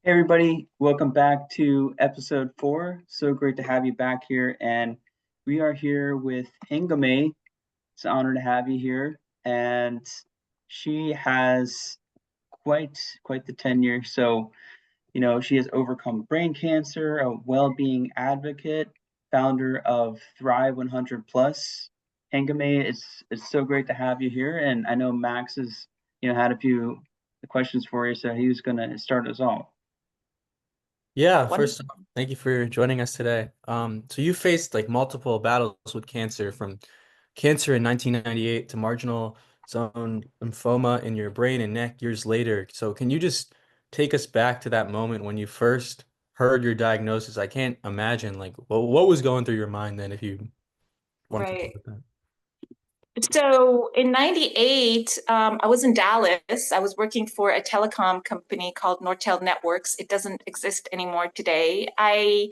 Hey everybody, welcome back to episode 4. So great to have you back here. And we are here with Hengameh. It's an honor to have you here. And she has quite the tenure. So, she has overcome brain cancer, a well-being advocate, founder of Thrive 100 Plus. Hengameh, it's so great to have you here. And I know Max has, had a few questions for you, so he was gonna start us off. Yeah, first Wonderful. off, thank you for joining us today. So you faced like multiple battles with cancer, from cancer in 1998 to marginal zone lymphoma in your brain and neck years later. So can you just take us back to that moment when you first heard your diagnosis? I can't imagine like what was going through your mind then if you want to talk Right. about that. So in 98, I was in Dallas. I was working for a telecom company called Nortel Networks. It doesn't exist anymore today. I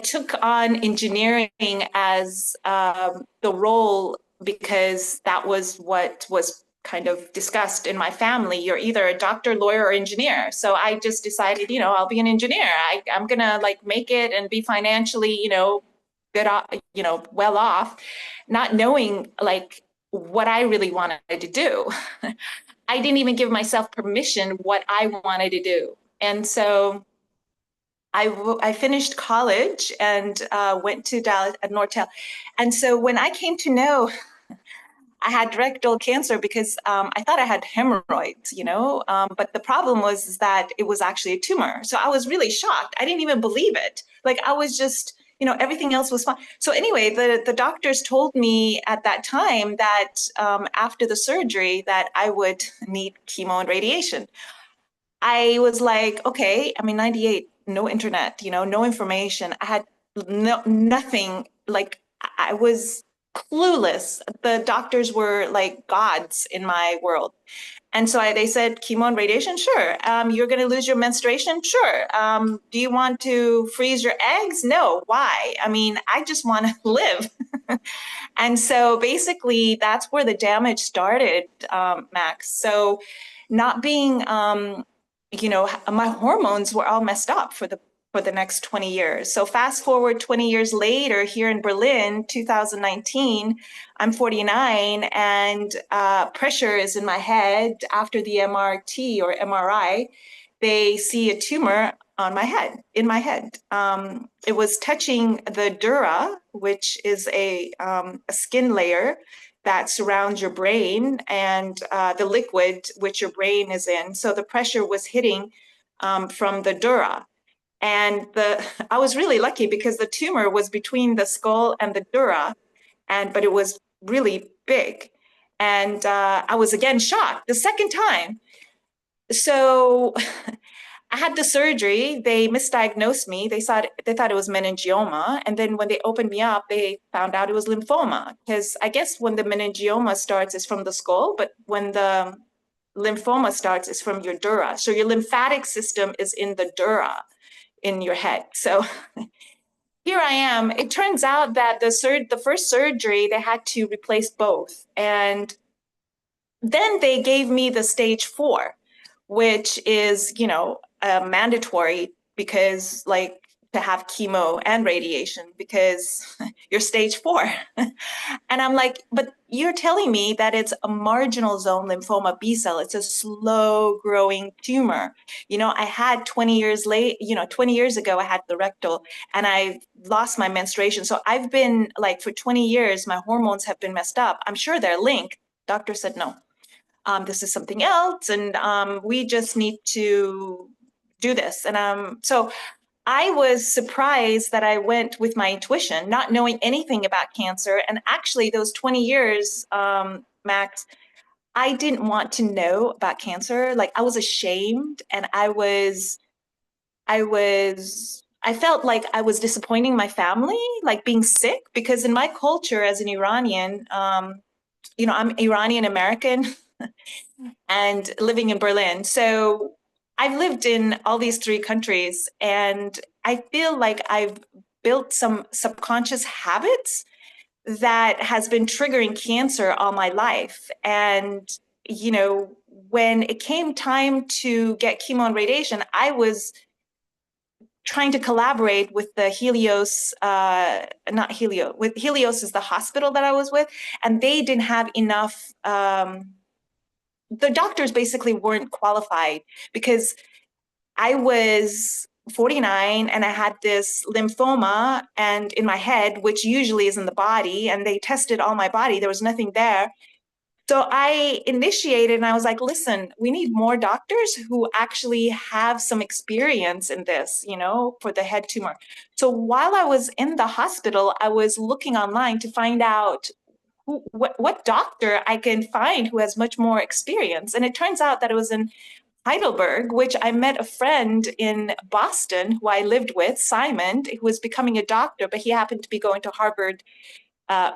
took on engineering as the role because that was what was kind of discussed in my family. You're either a doctor, lawyer, or engineer. So I just decided, I'll be an engineer. I'm gonna like make it and be financially, good off, well off, not knowing like what I really wanted to do. I didn't even give myself permission what I wanted to do. And so I finished college and went to Dallas at Nortel. And so when I came to know I had rectal cancer because I thought I had hemorrhoids, but the problem was is that it was actually a tumor. So I was really shocked. I didn't even believe it. Like I was just, everything else was fine. So anyway, the doctors told me at that time that after the surgery that I would need chemo and radiation. I was like, okay, I mean, 98, no internet, no information. I had nothing. Like I was clueless. The doctors were like gods in my world. And so they said, chemo and radiation, sure. You're going to lose your menstruation, sure. Do you want to freeze your eggs? No. Why? I mean, I just want to live. And so basically, that's where the damage started, Max. So not being my hormones were all messed up for the next 20 years. So fast forward 20 years later, here in Berlin, 2019, I'm 49, and pressure is in my head. After the MRT or MRI, they see a tumor on my head, in my head. It was touching the dura, which is a skin layer that surrounds your brain, and the liquid which your brain is in. So the pressure was hitting from the dura. And I was really lucky because the tumor was between the skull and the dura, but it was really big. And I was again shocked the second time. So I had the surgery. They misdiagnosed me. They thought it was meningioma, and then when they opened me up, they found out it was lymphoma. Because I guess when the meningioma starts, it's from the skull, but when the lymphoma starts, it's from your dura. So your lymphatic system is in the dura in your head. So here I am. It turns out that the first surgery they had to replace both, and then they gave me the stage 4, which is, mandatory because like to have chemo and radiation because you're stage 4. And I'm like, but you're telling me that it's a marginal zone lymphoma B cell. It's a slow growing tumor. I had 20 years late, 20 years ago, I had the rectal and I lost my menstruation. So I've been like for 20 years, my hormones have been messed up. I'm sure they're linked. Doctor said no, this is something else, and we just need to do this. And so I was surprised that I went with my intuition, not knowing anything about cancer. And actually, those 20 years, Max, I didn't want to know about cancer. Like I was ashamed, and I felt like I was disappointing my family, like being sick, because in my culture as an Iranian, I'm Iranian American and living in Berlin. So I've lived in all these 3 countries, and I feel like I've built some subconscious habits that has been triggering cancer all my life. And, when it came time to get chemo and radiation, I was trying to collaborate with the Helios, not Helio, with Helios is the hospital that I was with, and they didn't have enough, the doctors basically weren't qualified because I was 49 and I had this lymphoma and in my head, which usually is in the body, and they tested all my body, there was nothing there. So I initiated and I was like, listen, we need more doctors who actually have some experience in this, you know, for the head tumor. So while I was in the hospital, I was looking online to find out what doctor I can find who has much more experience. And it turns out that it was in Heidelberg, which I met a friend in Boston who I lived with, Simon, who was becoming a doctor, but he happened to be going to Harvard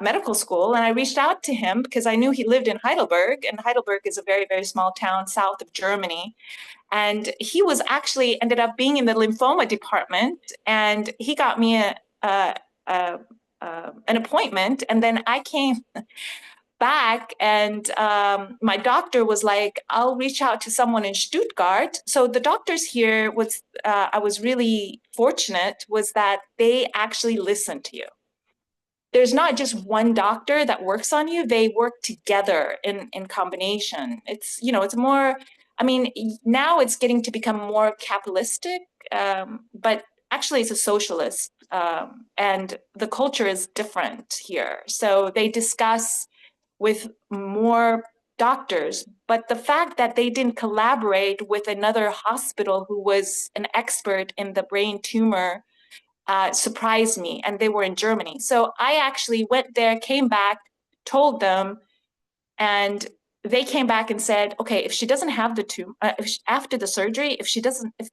medical school. And I reached out to him because I knew he lived in Heidelberg, and Heidelberg is a very, very small town south of Germany. And he was actually ended up being in the lymphoma department, and he got me an appointment. And then I came back and my doctor was like, I'll reach out to someone in Stuttgart. So the doctors here was, I was really fortunate, was that they actually listen to you. There's not just one doctor that works on you, they work together in combination. It's, you know, it's more, I mean, now it's getting to become more capitalistic, but actually it's a socialist, and the culture is different here. So they discuss with more doctors, but the fact that they didn't collaborate with another hospital who was an expert in the brain tumor surprised me, and they were in Germany. So I actually went there, came back, told them, and they came back and said, okay, if she doesn't have the tumor, after the surgery, if she doesn't, if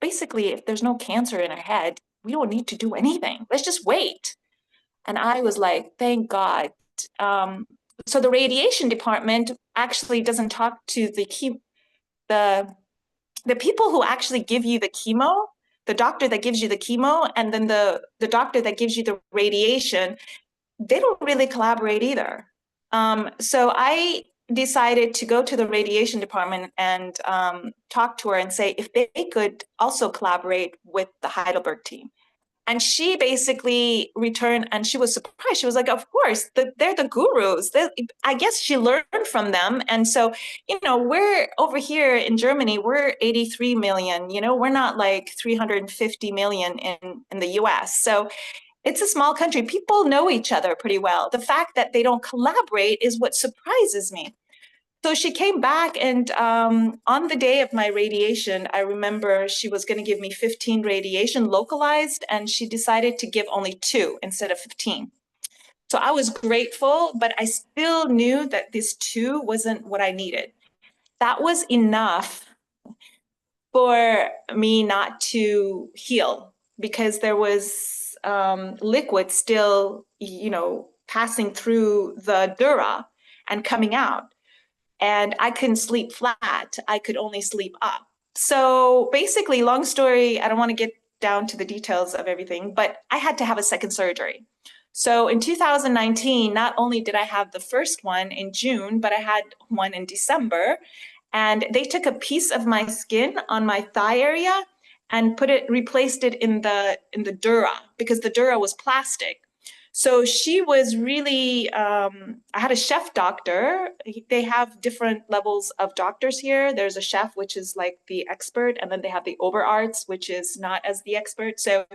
basically, if there's no cancer in her head, we don't need to do anything. Let's just wait. And I was like, thank God. So the radiation department actually doesn't talk to the people who actually give you the chemo, the doctor that gives you the chemo, and then the doctor that gives you the radiation, they don't really collaborate either. So I decided to go to the radiation department and talk to her and say if they could also collaborate with the Heidelberg team. And she basically returned, and she was surprised. She was like, of course, they're the gurus. I guess she learned from them. And so, you know, we're over here in Germany, we're 83 million, you know, we're not like 350 million in the US. So it's a small country. People know each other pretty well. The fact that they don't collaborate is what surprises me. So she came back, and on the day of my radiation, I remember she was going to give me 15 radiation localized, and she decided to give only 2 instead of 15. So I was grateful, but I still knew that this 2 wasn't what I needed. That was enough for me not to heal, because there was liquid still, you know, passing through the dura and coming out. And I couldn't sleep flat. I could only sleep up. So basically, long story, I don't want to get down to the details of everything, but I had to have a second surgery. So in 2019, not only did I have the first one in June, but I had one in December. And they took a piece of my skin on my thigh area and replaced it in the dura, because the dura was plastic. So she was really, I had a chef doctor. They have different levels of doctors here. There's a chef, which is like the expert, and then they have the Oberarzt, which is not as the expert. So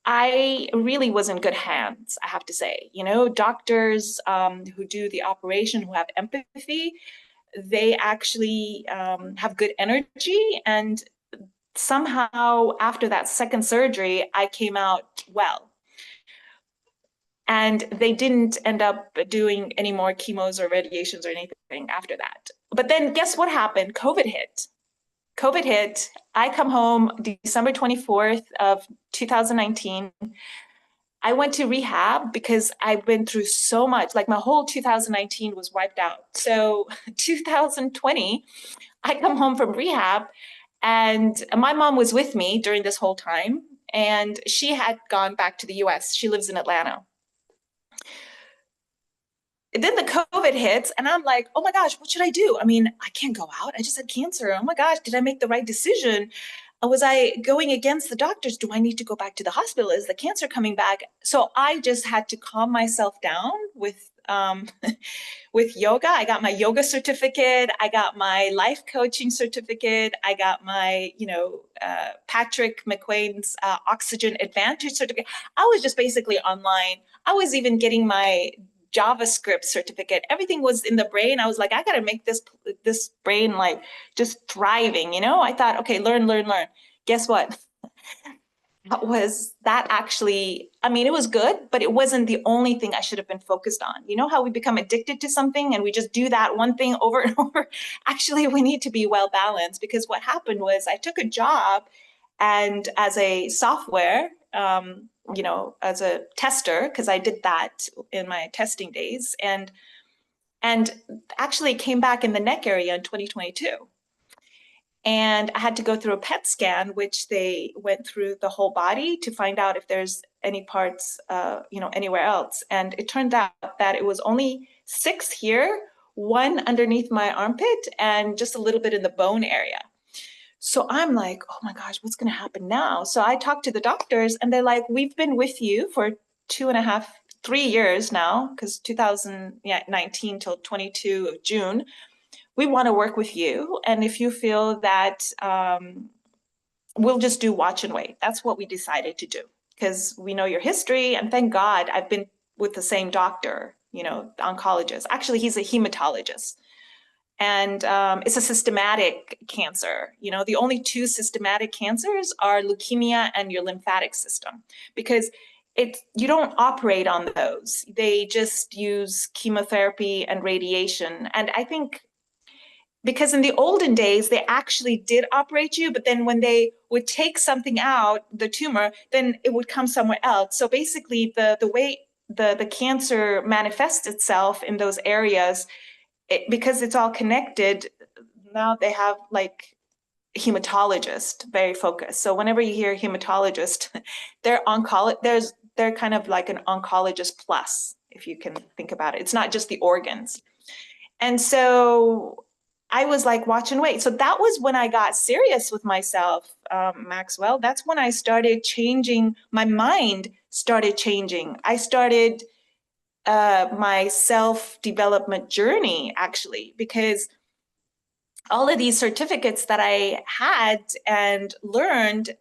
I really was in good hands, I have to say. You know, doctors who do the operation, who have empathy, they actually have good energy. And somehow after that second surgery, I came out well. And they didn't end up doing any more chemos or radiations or anything after that. But then guess what happened? COVID hit. COVID hit. I come home December 24th of 2019. I went to rehab because I've been through so much. Like my whole 2019 was wiped out. So 2020, I come home from rehab, and my mom was with me during this whole time. And she had gone back to the US. She lives in Atlanta. then the COVID hits and I'm like, oh my gosh, what should I do? I mean, I can't go out. I just had cancer. Oh my gosh, did I make the right decision? Was I going against the doctors? Do I need to go back to the hospital? Is the cancer coming back? So I just had to calm myself down with yoga. I got my yoga certificate. I got my life coaching certificate. I got my, Patrick McQuain's Oxygen Advantage certificate. I was just basically online. I was even getting my JavaScript certificate. Everything was in the brain. I was like, I got to make this brain like just thriving. I thought, okay, learn. Guess what? That actually, I mean, it was good, but it wasn't the only thing I should have been focused on. You know how we become addicted to something and we just do that one thing over and over? Actually, we need to be well balanced, because what happened was I took a job and as a software, as a tester, because I did that in my testing days, and actually came back in the neck area in 2022. And I had to go through a PET scan, which they went through the whole body to find out if there's any parts, anywhere else. And it turned out that it was only 6 here, 1 underneath my armpit, and just a little bit in the bone area. So I'm like, oh my gosh, what's going to happen now? So I talked to the doctors and they're like, we've been with you for 2.5, 3 years now, because 2019 till 22 of June. We want to work with you. And if you feel that we'll just do watch and wait. That's what we decided to do, because we know your history. And thank God I've been with the same doctor, the oncologist. Actually, he's a hematologist. And it's a systematic cancer. The only 2 systematic cancers are leukemia and your lymphatic system, because you don't operate on those. They just use chemotherapy and radiation. And I think because in the olden days, they actually did operate you, but then when they would take something out, the tumor, then it would come somewhere else. So basically the way the cancer manifests itself in those areas, because it's all connected, now they have like hematologist, very focused. So whenever you hear hematologist, they're kind of like an oncologist plus, if you can think about it. It's not just the organs. And so I was like, watch and wait. So that was when I got serious with myself, Maxwell. That's when I started changing. My mind started changing. I started my self-development journey, actually, because all of these certificates that I had and learned,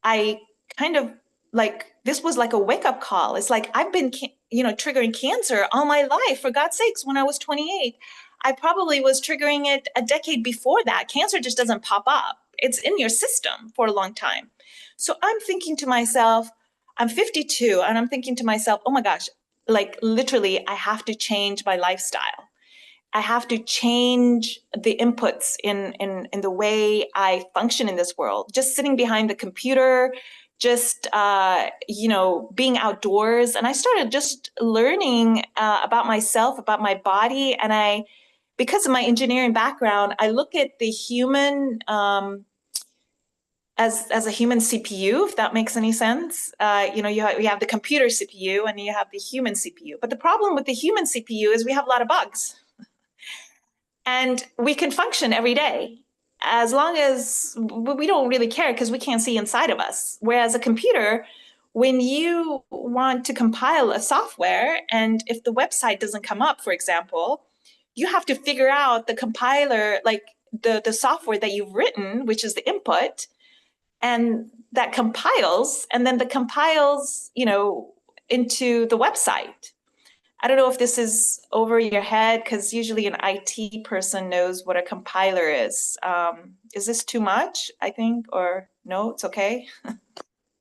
I kind of like, this was like a wake-up call. It's like, I've been, triggering cancer all my life. For God's sakes, when I was 28, I probably was triggering it a decade before that. Cancer just doesn't pop up. It's in your system for a long time. So I'm thinking to myself, I'm 52, and I'm thinking to myself, oh my gosh, like literally, I have to change my lifestyle. I have to change the inputs in the way I function in this world. Just sitting behind the computer, just being outdoors, and I started just learning about myself, about my body, and because of my engineering background, I look at the human as a human CPU, if that makes any sense. You have the computer CPU and you have the human CPU. But the problem with the human CPU is we have a lot of bugs. And we can function every day as long as we don't really care, because we can't see inside of us. Whereas a computer, when you want to compile a software, and if the website doesn't come up, for example, you have to figure out the compiler, like the software that you've written, which is the input, and that compiles, and then the compiles, into the website. I don't know if this is over your head, because usually an IT person knows what a compiler is. Is this too much, I think, or no, it's okay?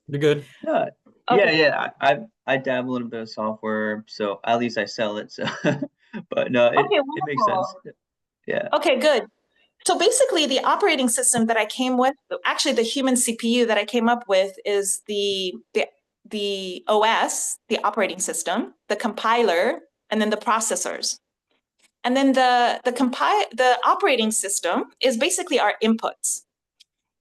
You're good. Yeah, Okay. I dabble in a bit of software, so at least I sell it. So, but no, Okay, it makes sense. wonderful. Yeah. Okay, good. So basically the operating system that I came with, actually the human CPU that I came up with, is the OS, the operating system, the compiler, and then the processors. And then the operating system is basically our inputs.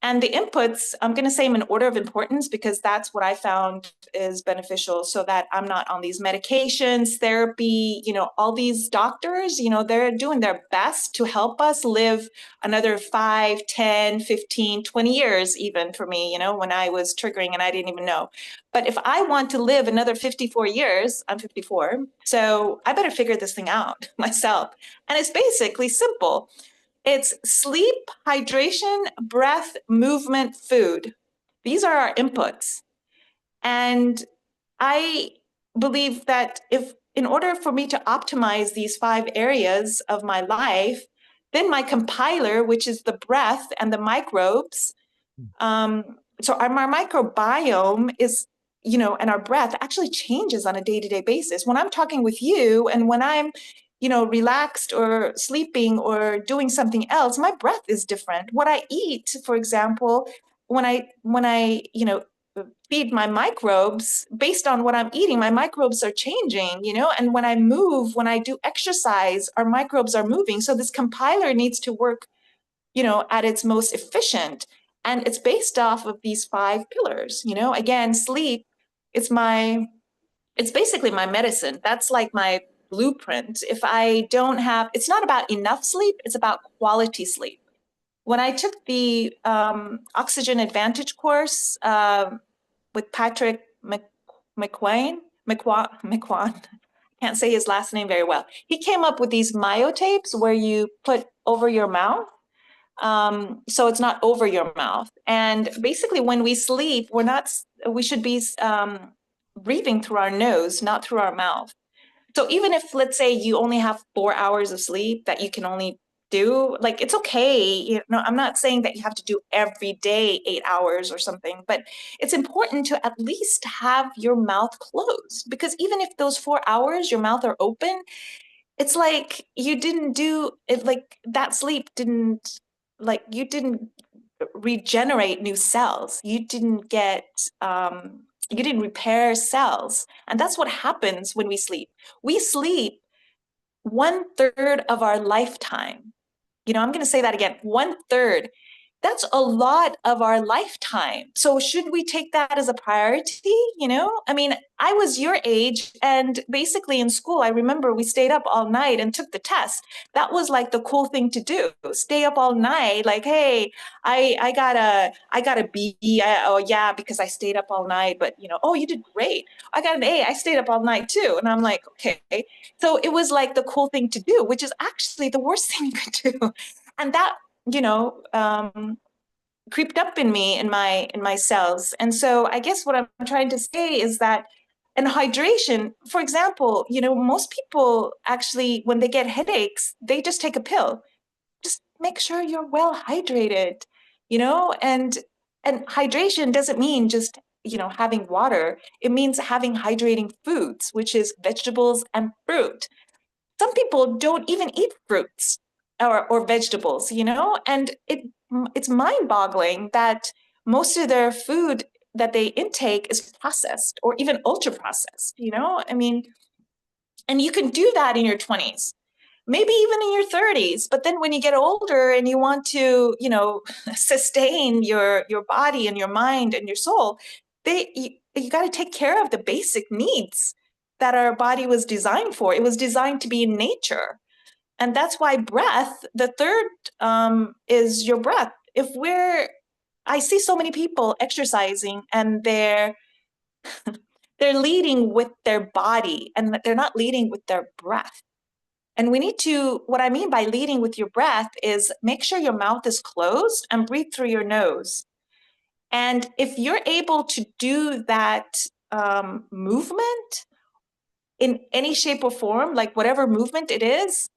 And the inputs, I'm going to say them in order of importance because that's what I found is beneficial, so that I'm not on these medications, therapy, all these doctors, they're doing their best to help us live another 5, 10, 15, 20 years, even for me, when I was triggering and I didn't even know. But if I want to live another 54 years, I'm 54, so I better figure this thing out myself. And it's basically simple. It's sleep, hydration, breath, movement, food. These are our inputs. And I believe that in order for me to optimize these 5 areas of my life, then my compiler, which is the breath and the microbes, so our microbiome is, and our breath actually changes on a day-to-day basis. When I'm talking with you and when I'm, relaxed or sleeping or doing something else, my breath is different. What I eat, for example, when I feed my microbes based on what I'm eating, my microbes are changing, and when I move, when I do exercise, our microbes are moving. So this compiler needs to work, at its most efficient. And it's based off of these 5 pillars, again, sleep, it's basically my medicine. That's like my blueprint. If I don't have, it's not about enough sleep, it's about quality sleep. When I took the Oxygen Advantage course with Patrick McQuan, can't say his last name very well. He came up with these myotapes where you put over your mouth. So it's not over your mouth. And basically when we sleep, we should be breathing through our nose, not through our mouth. So even if, let's say, you only have 4 hours of sleep that you can only do, like, it's okay. I'm not saying that you have to do every day 8 hours or something, but it's important to at least have your mouth closed, because even if those 4 hours your mouth are open, it's like you didn't do it, like that sleep didn't, like you didn't regenerate new cells. You didn't you didn't repair cells. And that's what happens when we sleep. We sleep 1/3 of our lifetime. I'm going to say that again, 1/3. That's a lot of our lifetime. So should we take that as a priority? I mean, I was your age, and basically in school, I remember we stayed up all night and took the test. That was like the cool thing to do. Stay up all night. Like, hey, I got a B. Oh yeah, because I stayed up all night. But oh, you did great. I got an A. I stayed up all night too. And I'm like, okay. So it was like the cool thing to do, which is actually the worst thing you could do. And that, creeped up in me, in my cells. And so I guess what I'm trying to say is that, and hydration, for example, most people actually, when they get headaches, they just take a pill. Just make sure you're well hydrated, and hydration doesn't mean just, having water. It means having hydrating foods, which is vegetables and fruit. Some people don't even eat fruits or vegetables, and it's mind-boggling that most of their food that they intake is processed or even ultra processed, I mean, and you can do that in your 20s, maybe even in your 30s, but then when you get older and you want to, sustain your body and your mind and your soul, you got to take care of the basic needs that our body was designed for. It was designed to be in nature. And that's why breath, the third is your breath. I see so many people exercising and they're leading with their body and they're not leading with their breath. And what I mean by leading with your breath is make sure your mouth is closed and breathe through your nose. And if you're able to do that movement in any shape or form, like whatever movement it is,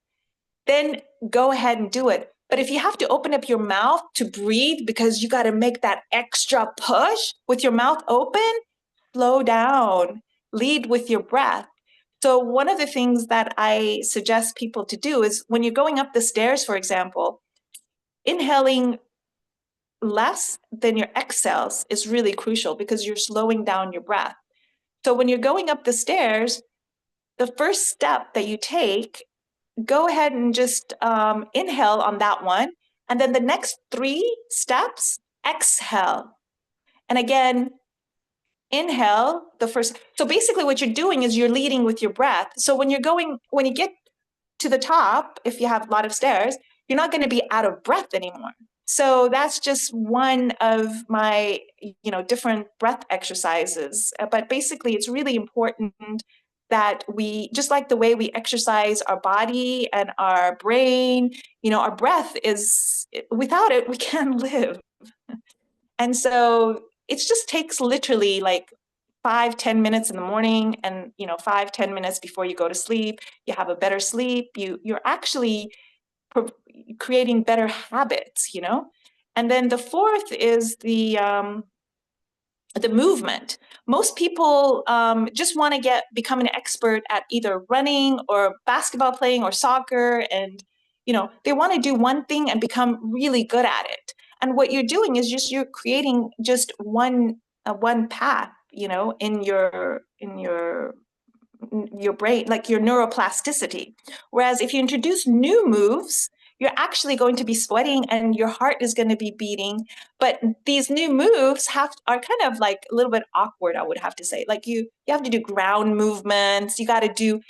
then go ahead and do it. But if you have to open up your mouth to breathe because you got to make that extra push with your mouth open, slow down, lead with your breath. So one of the things that I suggest people to do is when you're going up the stairs, for example, inhaling less than your exhales is really crucial because you're slowing down your breath. So when you're going up the stairs, the first step that you take, go ahead and just inhale on that one. And then the next 3 steps, exhale. And again, inhale the first. So basically what you're doing is you're leading with your breath. So when you get to the top, if you have a lot of stairs, you're not going to be out of breath anymore. So that's just one of my, different breath exercises. But basically, it's really important that we, just like the way we exercise our body and our brain, our breath is, without it, we can't live. And so it just takes literally like 5-10 minutes in the morning, and 5-10 minutes before you go to sleep. You have a better sleep. You're actually creating better habits, And then the fourth is the movement. Most people just want to become an expert at either running or basketball playing or soccer, and they want to do one thing and become really good at it. And what you're doing is you're creating just one path, in your brain, like your neuroplasticity. Whereas if you introduce new moves, you're actually going to be sweating and your heart is going to be beating. But these new moves are kind of like a little bit awkward, I would have to say. Like you have to do ground movements. You got to do,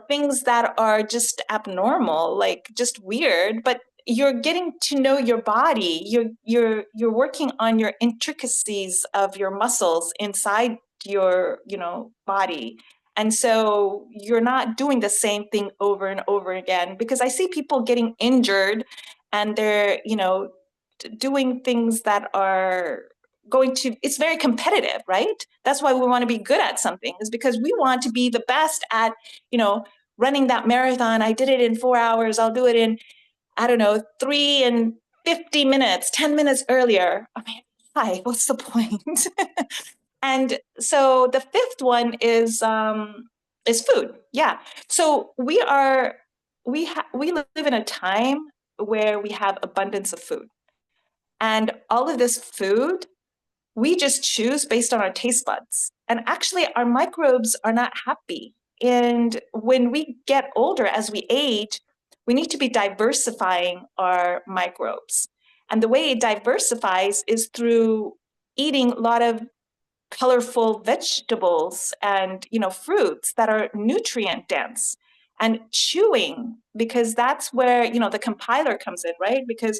things that are just abnormal, like just weird. But you're getting to know your body. You're working on your intricacies of your muscles inside your, body. And so you're not doing the same thing over and over again, because I see people getting injured and they're, doing things that are it's very competitive, right? That's why we want to be good at something, is because we want to be the best at, running that marathon. I did it in 4 hours. I'll do it in, I don't know, 3 and 50 minutes, 10 minutes earlier. I mean, hi, what's the point? And so the fifth one is food. Yeah. So we live in a time where we have abundance of food, and all of this food we just choose based on our taste buds. And actually, our microbes are not happy. And when we get older, as we age, we need to be diversifying our microbes. And the way it diversifies is through eating a lot of colorful vegetables and fruits that are nutrient dense, and chewing, because that's where the compiler comes in, right? Because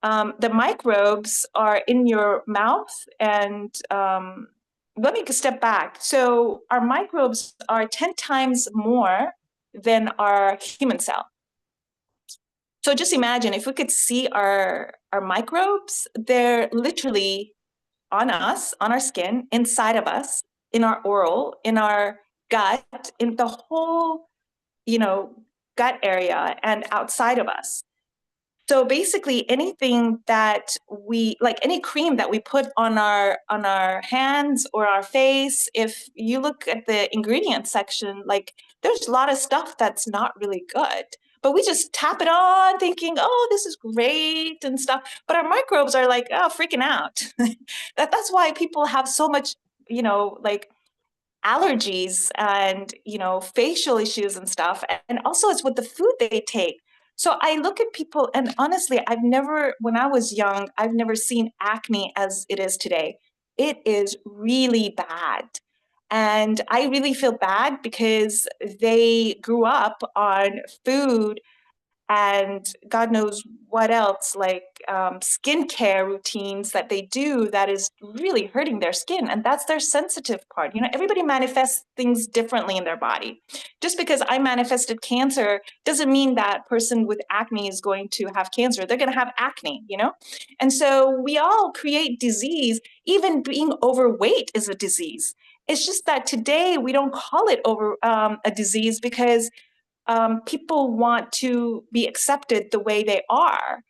the microbes are in your mouth. And let me step back. So our microbes are 10 times more than our human cell. So just imagine if we could see our microbes, they're literally on us, on our skin, inside of us, in our oral, in our gut, in the whole, gut area, and outside of us. So basically anything that any cream that we put on our hands or our face, if you look at the ingredient section, like there's a lot of stuff that's not really good, but we just tap it on thinking, oh, this is great and stuff. But our microbes are like, oh, freaking out. That's why people have so much, like allergies and, facial issues and stuff. And also it's with the food they take. So I look at people, and honestly, when I was young, I've never seen acne as it is today. It is really bad. And I really feel bad because they grew up on food and God knows what else, like skincare routines that they do that is really hurting their skin. And that's their sensitive part. Everybody manifests things differently in their body. Just because I manifested cancer doesn't mean that person with acne is going to have cancer. They're going to have acne, And so we all create disease. Even being overweight is a disease. It's just that today we don't call it a disease because people want to be accepted the way they are.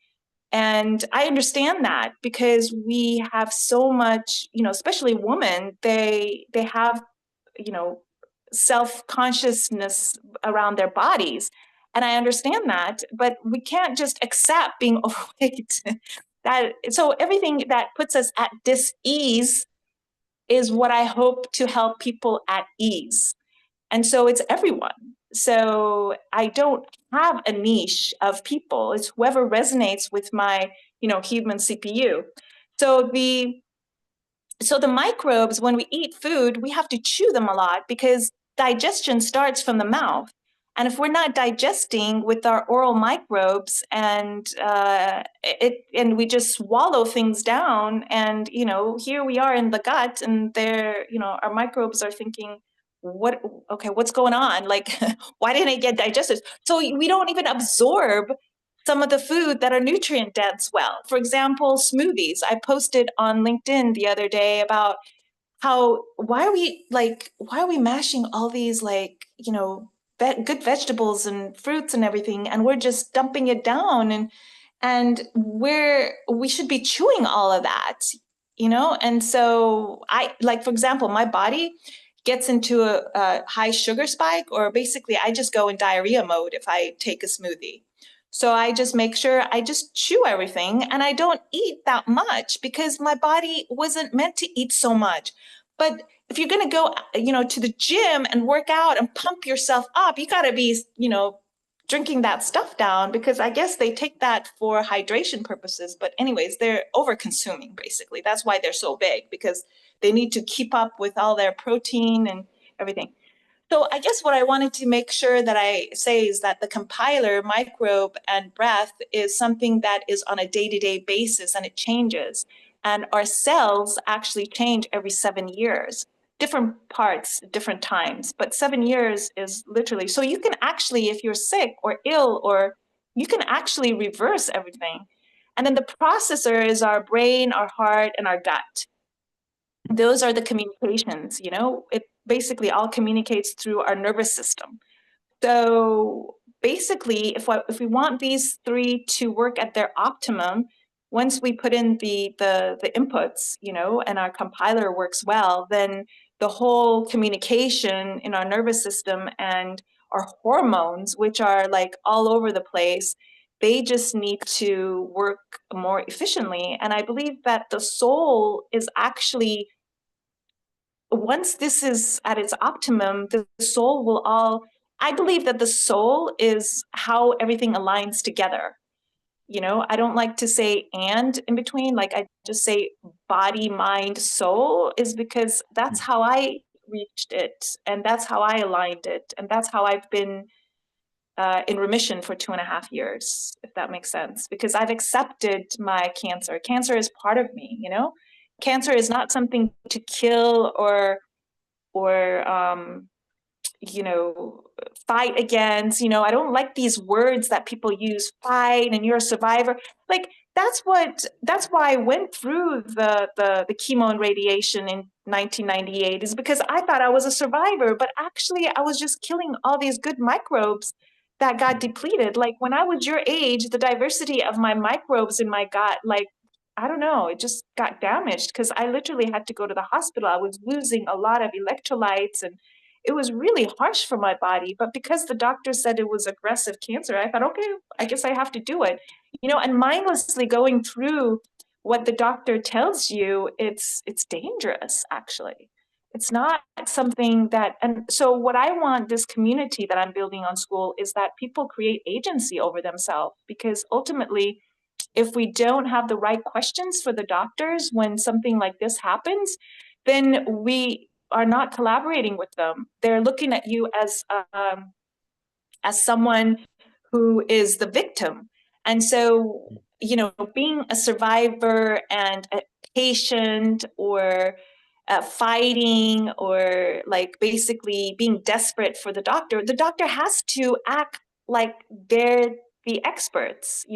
And I understand that, because we have so much, especially women, they have, self-consciousness around their bodies. And I understand that, but we can't just accept being overweight. So everything that puts us at dis-ease is what I hope to help people at ease. And so it's everyone. So I don't have a niche of people. It's whoever resonates with my, human CPU. So the microbes, when we eat food, we have to chew them a lot because digestion starts from the mouth. And if we're not digesting with our oral microbes and we just swallow things down, and here we are in the gut, and our microbes are thinking, what's going on? Like, why didn't it get digested? So we don't even absorb some of the food that are nutrient dense well. For example, smoothies. I posted on LinkedIn the other day about why are we mashing all these good vegetables and fruits and everything, and we're just dumping it down, and we should be chewing all of that, and so for example, my body gets into a high sugar spike, or basically I just go in diarrhea mode if I take a smoothie. So I just make sure I just chew everything, and I don't eat that much because my body wasn't meant to eat so much. But if you're going to go, to the gym and work out and pump yourself up, you got to be, drinking that stuff down, because I guess they take that for hydration purposes. But anyways, they're over consuming, basically. That's why they're so big, because they need to keep up with all their protein and everything. So I guess what I wanted to make sure that I say is that the compiler, microbe, and breath is something that is on a day-to-day basis, and it changes. And our cells actually change every 7 years, different parts, different times. But 7 years is literally, so you can actually, if you're sick or ill, or you can actually reverse everything. And then the processor is our brain, our heart, and our gut. Those are the communications, it basically all communicates through our nervous system. So basically, if we want these three to work at their optimum, once we put in the inputs, and our compiler works well, then the whole communication in our nervous system and our hormones, which are like all over the place, they just need to work more efficiently. And I believe that the soul is actually, once this is at its optimum, the soul will I believe that the soul is how everything aligns together. I don't like to say and in between, like I just say body, mind, soul, is because that's how I reached it, and that's how I aligned it, and that's how I've been in remission for 2.5 years, if that makes sense, because I've accepted my cancer. Cancer is part of me, Cancer is not something to kill or fight against. I don't like these words that people use, fight and you're a survivor. Like that's why I went through the chemo and radiation in 1998, is because I thought I was a survivor, but actually I was just killing all these good microbes that got depleted. Like when I was your age, the diversity of my microbes in my gut, like, I don't know, it just got damaged because I literally had to go to the hospital. I was losing a lot of electrolytes, and it was really harsh for my body. But because the doctor said it was aggressive cancer, I thought, okay, I guess I have to do it. And mindlessly going through what the doctor tells you, it's dangerous, actually. It's not something that, and so what I want this community that I'm building on school is that people create agency over themselves, because ultimately, if we don't have the right questions for the doctors when something like this happens, then we are not collaborating with them. They're looking at you as someone who is the victim. And so, being a survivor and a patient, or fighting, or like basically being desperate for the doctor has to act like they're the experts,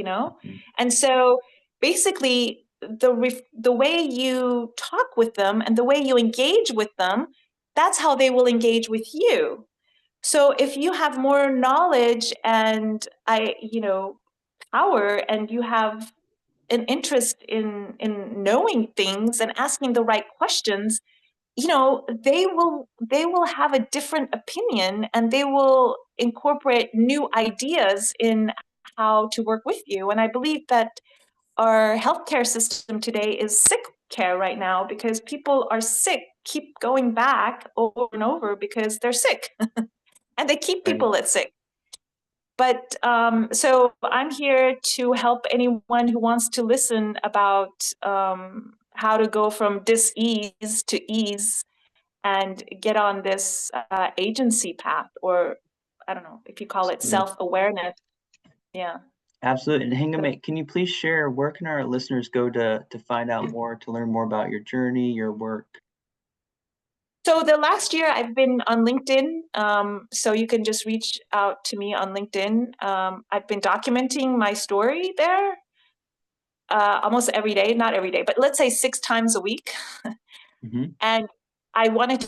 And so basically the way you talk with them and the way you engage with them, that's how they will engage with you. So if you have more knowledge and power, and you have an interest in knowing things and asking the right questions, they will have a different opinion, and they will incorporate new ideas in how to work with you. And I believe that our healthcare system today is sick care right now, because people are sick, keep going back over and over because they're sick. And they keep people at sick. But so I'm here to help anyone who wants to listen about how to go from dis-ease to ease and get on this agency path, or I don't know if you call it self-awareness. Yeah. Absolutely. And Hengameh, can you please share where can our listeners go to find out more, to learn more about your journey, your work? So the last year I've been on LinkedIn, so you can just reach out to me on LinkedIn. I've been documenting my story there almost every day, not every day, but let's say 6 times a week. Mhm. And I wanted